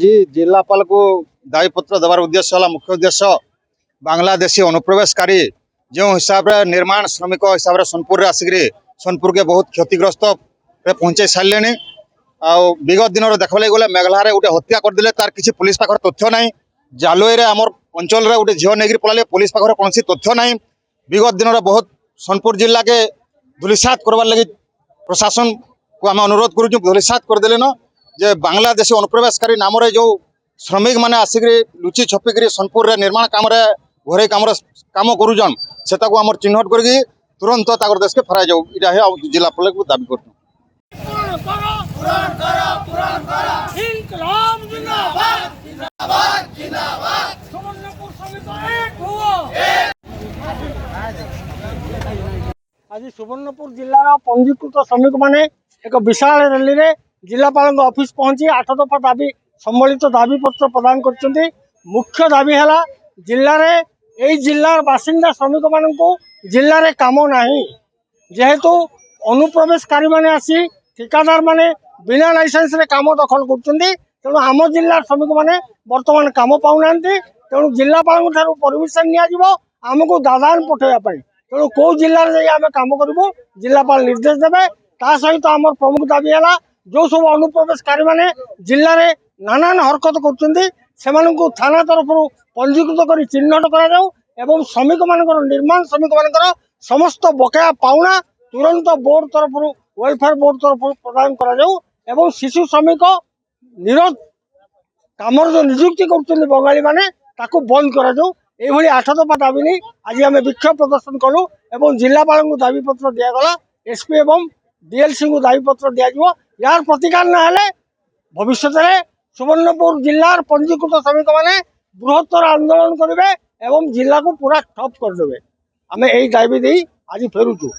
आज जिलापाल को दायीपत्र देवार उद्देश्य है मुख्य उद्देश्य बांग्लादेशी अनुप्रवेशकारी जो हिसाब से निर्माण श्रमिक हिसाब से सोनपुर आसिक सोनपुर के बहुत क्षतिग्रस्त पहुंचे सारे विगत दिन देखा गले मेघालय गोटे हत्या करदे तार किसी पुलिस पाखर तथ्य ना जालुई आम अंचल गोटे झील नहीं पलाले पुलिस पाखर कौन तथ्य ना विगत दिन बहुत सोनपुर जिला के धूलिसात करवार लगी प्रशासन को आम अनुरोध करूँ धूलिसात करदे न जे बांग्लादेशी अनुप्रवेशकारी नाम जो श्रमिक मैंने आसिक लुचि छपिक सोनपुर निर्माण काम घरे काम करुचन से आम चिन्हट कर तुरंत देश के फेराई जाऊ यहाँ जिलापाल को दाबी कर आज सुवर्णपुर जिलार पंजीकृत श्रमिक माने एक विशाल रैली रे जिलापाल ऑफिस पहुंची 8 दफा दाबी सम्मिलित दाबी पत्र प्रदान कर मुख्य दाबी है जिले में जिलार बासिंदा श्रमिक मान जिले में कम ना जेहेतु अनुप्रवेशकारी माने आसी ठिकादार माने बिना लाइसेंस रे काम दखल कर आम जिलार श्रमिक माने वर्तमान काम पाऊना तेणु जिलापाल परमिशन निमको दादान पठेवाई तेणु कौ जिले में आम कम करूँ जिलापाल निर्देश देवे ता सहित आम प्रमुख दाबी है जो सब अनुप्रवेशकारी माने जिले में नानान हरकत कर थाना तरफ पंजीकृत कर चिन्हट कर श्रमिक मान निर्माण श्रमिक मान समस्त बकाया पाउना तुरंत बोर्ड तरफ वेलफेयर बोर्ड तरफ प्रदान कर शिशु श्रमिक निरोध काम जो नियुक्ति कर बंगाली माने ताकू बंद कर 8 दफा दाबी नहीं आज आम विक्षोभ प्रदर्शन कलु और जिलापाल को दाबी पत्र दिगला एसपी एवं डीएलसी को दाबी पत्र दिज्व यार प्रतिकार ना भविष्य में सुवर्णपुर जिलार पंजीकृत श्रमिक माने बृहत्तर आंदोलन करेंगे एवं जिला को पूरा ठप करदे आम यही दाबी दे आज फेरुचु।